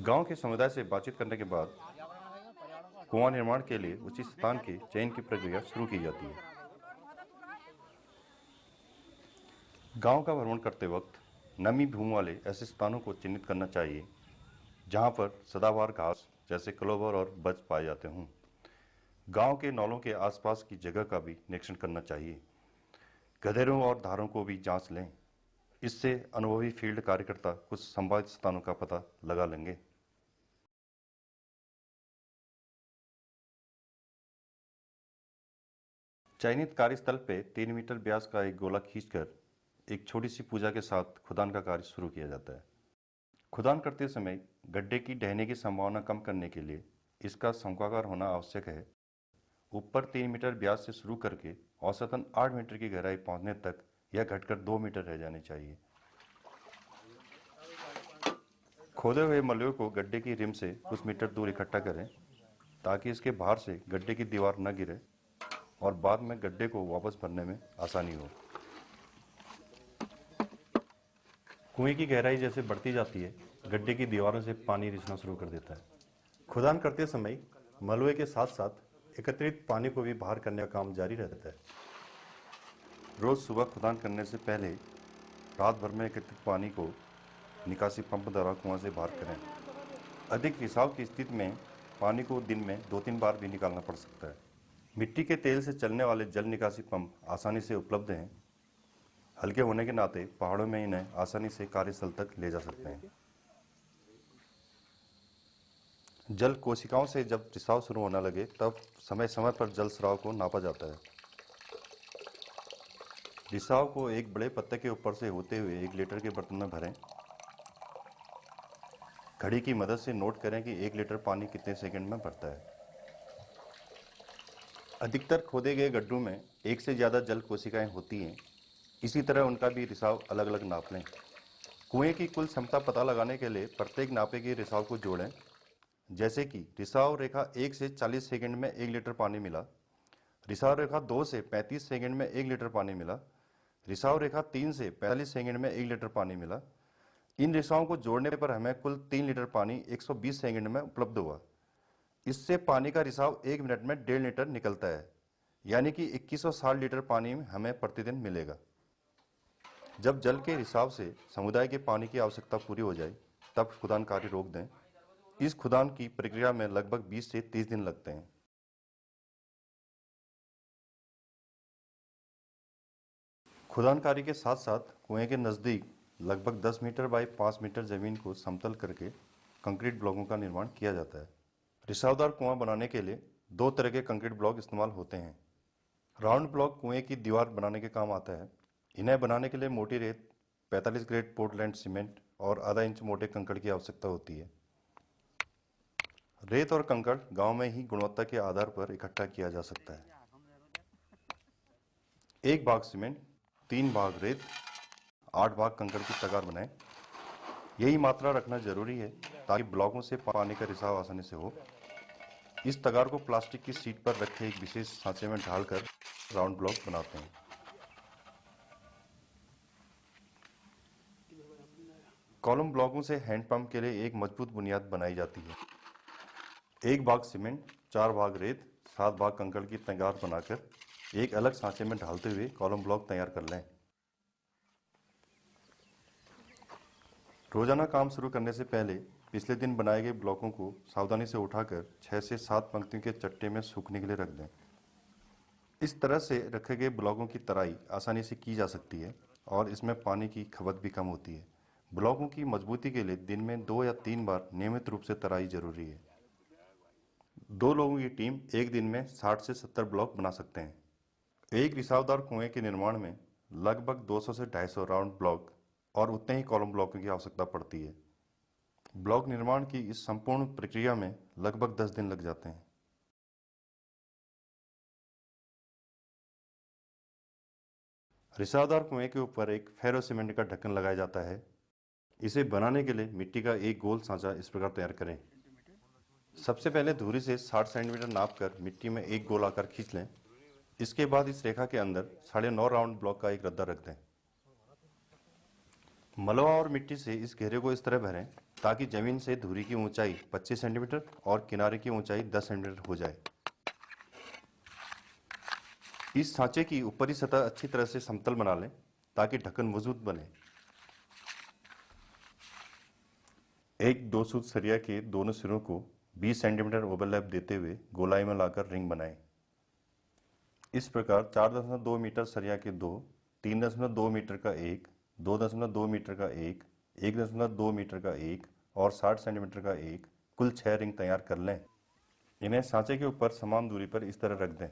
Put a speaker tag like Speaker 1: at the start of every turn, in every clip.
Speaker 1: गांव के समुदाय से बातचीत करने के बाद कुआं निर्माण के लिए उचित स्थान के चयन की प्रक्रिया शुरू की जाती है। गांव का भ्रमण करते वक्त नमी भूमि वाले ऐसे स्थानों को चिन्हित करना चाहिए जहां पर सदाबहार घास जैसे क्लोवर और बज पाए जाते हों। गांव के नालों के आसपास की जगह का भी निरीक्षण करना चाहिए। गधेरों और धारों को भी जांच लें। इससे अनुभवी फील्ड कार्यकर्ता कुछ संभावित स्थानों का पता लगा लेंगे। चयनित कार्यस्थल पे 3 मीटर व्यास का एक गोला खींचकर एक छोटी सी पूजा के साथ खुदान का कार्य शुरू किया जाता है। खुदान करते समय गड्ढे की ढहने की संभावना कम करने के लिए इसका शंक्वाकार होना आवश्यक है। ऊपर 3 मीटर व्यास से शुरू करके औसतन 8 मीटर की गहराई पहुंचने तक यह घटकर 2 मीटर रह जानी चाहिए। खोदे हुए मलबे को गड्ढे की रिम से कुछ मीटर दूर इकट्ठा करें ताकि इसके बाहर से गड्ढे की दीवार न गिरे और बाद में गड्ढे को वापस भरने में आसानी हो। कुएं की गहराई जैसे बढ़ती जाती है, गड्ढे की दीवारों से पानी रिसना शुरू कर देता है। खुदान करते समय मलबे के साथ साथ एकत्रित पानी को भी बाहर करने का काम जारी रहता है। रोज सुबह खुदान करने से पहले रात भर में एकत्रित पानी को निकासी पंप द्वारा कुआं से बाहर करें। अधिक रिसाव की स्थिति में पानी को दिन में 2-3 बार भी निकालना पड़ सकता है। मिट्टी के तेल से चलने वाले जल निकासी पंप आसानी से उपलब्ध हैं। हल्के होने के नाते पहाड़ों में इन्हें आसानी से कार्यस्थल तक ले जा सकते हैं। जल कोशिकाओं से जब रिसाव शुरू होने लगे तब समय समय पर जल स्राव को नापा जाता है। रिसाव को एक बड़े पत्ते के ऊपर से होते हुए 1 लीटर के बर्तन में भरें। घड़ी की मदद से नोट करें कि 1 लीटर पानी कितने सेकंड में भरता है। अधिकतर खोदे गए गड्ढों में एक से ज़्यादा जल कोशिकाएं होती हैं। इसी तरह उनका भी रिसाव अलग अलग नाप लें। कुएं की कुल क्षमता पता लगाने के लिए प्रत्येक नापे के रिसाव को जोड़ें। जैसे कि रिसाव रेखा 1 से 40 सेकंड में 1 लीटर पानी मिला, रिसाव रेखा 2 से 35 सेकंड में 1 लीटर पानी मिला, रिसाव रेखा 3 से 45 सेकंड में 1 लीटर पानी मिला। इन रिसावों को जोड़ने पर हमें कुल 3 लीटर पानी 120 सेकंड में उपलब्ध हुआ। इससे पानी का रिसाव 1 मिनट में 1.5 लीटर निकलता है, यानी कि 2160 लीटर पानी हमें प्रतिदिन मिलेगा। जब जल के रिसाव से समुदाय के पानी की आवश्यकता पूरी हो जाए तब खुदान कार्य रोक दें। इस खुदान की प्रक्रिया में लगभग 20 से 30 दिन लगते हैं। खुदान कार्य के साथ साथ कुएं के नज़दीक लगभग 10 मीटर बाई 5 मीटर जमीन को समतल करके कंक्रीट ब्लॉकों का निर्माण किया जाता है। रिसावदार कुआं बनाने के लिए 2 तरह के कंक्रीट ब्लॉक इस्तेमाल होते हैं। राउंड ब्लॉक कुएं की दीवार बनाने के काम आता है। इन्हें बनाने के लिए मोटी रेत, 45 ग्रेड पोर्टलैंड सीमेंट और आधा इंच मोटे कंकड़ की आवश्यकता होती है। रेत और कंकड़ गांव में ही गुणवत्ता के आधार पर इकट्ठा किया जा सकता है। 1 भाग सीमेंट, 3 भाग रेत, 8 भाग कंकड़ की तगार बनाएं। यही मात्रा रखना जरूरी है ताकि ब्लॉकों से पानी का रिसाव आसानी से हो। इस तगार को प्लास्टिक की सीट पर रखे एक विशेष सांचे में ढालकर राउंड ब्लॉक बनाते हैं। कॉलम ब्लॉकों से हैंडपंप के लिए एक मजबूत बुनियाद बनाई जाती है। 1 भाग सीमेंट, 4 भाग रेत, 7 भाग कंकड़ की तगार बनाकर एक अलग सांचे में ढालते हुए कॉलम ब्लॉक तैयार कर लें। रोजाना काम शुरू करने से पहले पिछले दिन बनाए गए ब्लॉकों को सावधानी से उठाकर 6 से 7 पंक्तियों के चट्टे में सूखने के लिए रख दें। इस तरह से रखे गए ब्लॉकों की तराई आसानी से की जा सकती है और इसमें पानी की खपत भी कम होती है। ब्लॉकों की मजबूती के लिए दिन में 2 या 3 बार नियमित रूप से तराई जरूरी है। 2 लोगों की टीम एक दिन में 60 से 70 ब्लॉक बना सकते हैं। एक रिसावदार कुएं के निर्माण में लगभग 200 से 250 राउंड ब्लॉक और उतने ही कॉलम ब्लॉकों की आवश्यकता पड़ती है। ब्लॉक निर्माण की इस संपूर्ण प्रक्रिया में लगभग 10 दिन लग जाते हैं। रिसावदार कुएं के ऊपर एक फेरो सीमेंट का ढक्कन लगाया जाता है। इसे बनाने के लिए मिट्टी का एक गोल सांचा इस प्रकार तैयार करें। सबसे पहले धुरी से 60 सेंटीमीटर नापकर मिट्टी में एक गोल आकार खींच लें। इसके बाद इस रेखा के अंदर 9.5 राउंड ब्लॉक का एक रद्दा रख दें। मलबा और मिट्टी से इस घेरे को इस तरह भरें ताकि जमीन से धुरी की ऊंचाई 25 सेंटीमीटर और किनारे की ऊंचाई 10 सेंटीमीटर हो जाए। इस सांचे की ऊपरी सतह अच्छी तरह से समतल बना लें ताकि ढक्कन मजबूत बने। एक 2 सूत सरिया के दोनों सिरों को 20 सेंटीमीटर ओवरलैप देते हुए गोलाई में लाकर रिंग बनाएं। इस प्रकार 4.2 मीटर सरिया के दो, 3.2 मीटर का एक, 2.2 मीटर का एक, 1.2 मीटर का एक और 60 सेंटीमीटर का एक, कुल 6 रिंग तैयार कर लें। इन्हें सांचे के ऊपर समान दूरी पर इस तरह रख दें।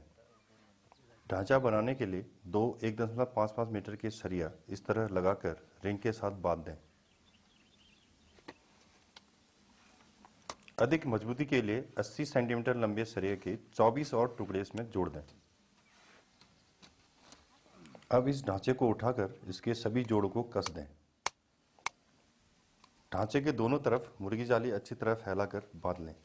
Speaker 1: ढांचा बनाने के लिए दो 1.55 मीटर के सरिया इस तरह लगाकर रिंग के साथ बांध दें। अधिक मजबूती के लिए 80 सेंटीमीटर लंबे सरिये के 24 और टुकड़े इसमें जोड़ दें। अब इस ढांचे को उठाकर इसके सभी जोड़ों को कस दें। ढांचे के दोनों तरफ मुर्गी जाली अच्छी तरह फैलाकर बांध लें।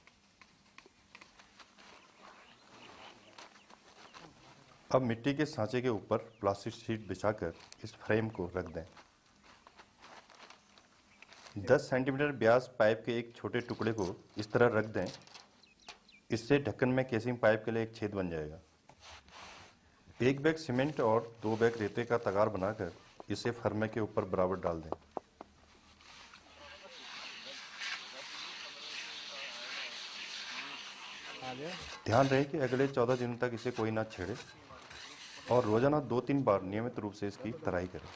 Speaker 1: अब मिट्टी के सांचे के ऊपर प्लास्टिक शीट बिछाकर इस फ्रेम को रख दें। 10 सेंटीमीटर व्यास पाइप के एक छोटे टुकड़े को इस तरह रख दें। इससे ढक्कन में केसिंग पाइप के लिए एक छेद बन जाएगा। एक बैग सीमेंट और 2 बैग रेते का तगार बनाकर इसे फर्मे के ऊपर बराबर डाल दें। ध्यान रहे कि अगले 14 दिनों तक इसे कोई ना छेड़े और रोजाना 2-3 बार नियमित रूप से इसकी तराई करें।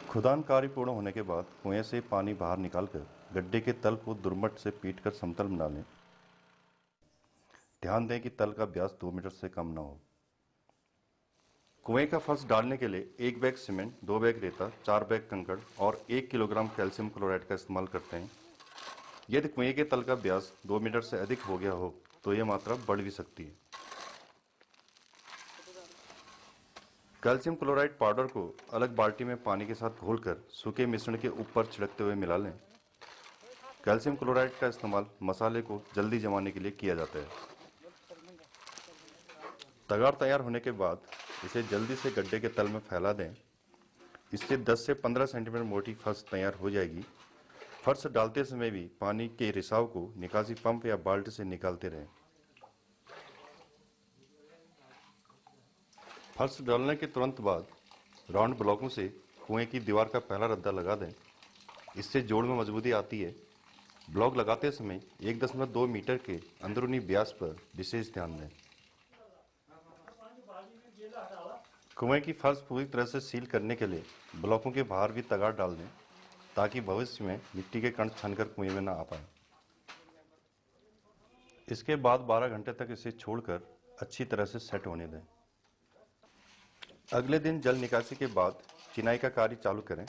Speaker 1: खुदान कार्य पूर्ण होने के बाद कुएं से पानी बाहर निकालकर गड्ढे के तल को दुर्मट से पीटकर समतल बना लें। ध्यान दें कि तल का व्यास 2 मीटर से कम न हो। कुएं का फर्श डालने के लिए 1 बैग सीमेंट, 2 बैग रेता, 4 बैग कंकड़ और 1 किलोग्राम कैल्शियम क्लोराइड का इस्तेमाल करते हैं। यदि कुएं के तल का व्यास 2 मीटर से अधिक हो गया हो तो यह मात्रा बढ़ भी सकती है। कैल्शियम क्लोराइड पाउडर को अलग बाल्टी में पानी के साथ घोलकर सूखे मिश्रण के ऊपर छिड़कते हुए मिला लें। कैल्शियम क्लोराइड का इस्तेमाल मसाले को जल्दी जमाने के लिए किया जाता है। तगाड़ तैयार होने के बाद इसे जल्दी से गड्ढे के तल में फैला दें। इससे 10 से 15 सेंटीमीटर मोटी फर्श तैयार हो जाएगी। फर्श डालते समय भी पानी के रिसाव को निकासी पंप या बाल्टी से निकालते रहें। फर्श डालने के तुरंत बाद राउंड ब्लॉकों से कुएं की दीवार का पहला रद्दा लगा दें। इससे जोड़ में मजबूती आती है। ब्लॉक लगाते समय 1.2 मीटर के अंदरूनी व्यास पर विशेष ध्यान दें। कुएं की फर्श पूरी तरह से सील करने के लिए ब्लॉकों के बाहर भी तगाड़ डाल दें ताकि भविष्य में मिट्टी के कण छनकर कुएं में न आ पाए। इसके बाद 12 घंटे तक इसे छोड़कर अच्छी तरह से सेट होने दें। अगले दिन जल निकासी के बाद चिनाई का कार्य चालू करें।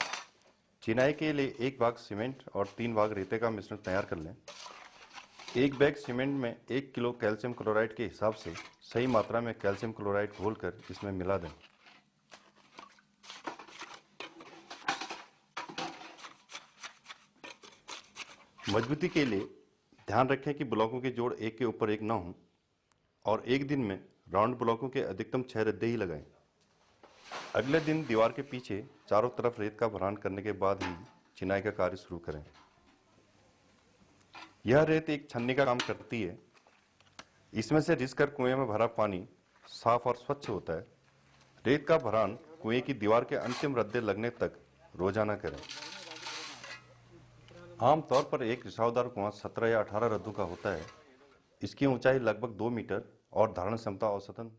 Speaker 1: चिनाई के लिए 1 भाग सीमेंट और 3 भाग रेते का मिश्रण तैयार कर लें। 1 बैग सीमेंट में 1 किलो कैल्शियम क्लोराइड के हिसाब से सही मात्रा में कैल्शियम क्लोराइड घोलकर इसमें मिला दें। मजबूती के लिए ध्यान रखें कि ब्लॉकों के जोड़ एक के ऊपर एक न हों और एक दिन में राउंड ब्लॉकों के अधिकतम 6 रद्दे ही लगाएं। अगले दिन दीवार के पीछे चारों तरफ रेत का भरान करने के बाद ही चिनाई का कार्य शुरू करें। यह रेत एक छन्नी का काम करती है। इसमें से रिसकर कुएं में भरा पानी साफ और स्वच्छ होता है। रेत का भरान कुएं की दीवार के अंतिम रद्दे लगने तक रोजाना करें। आमतौर पर एक रिसावदार कुआं 17 या 18 रद्दों का होता है। इसकी ऊंचाई लगभग 2 मीटर और धारण क्षमता औसतन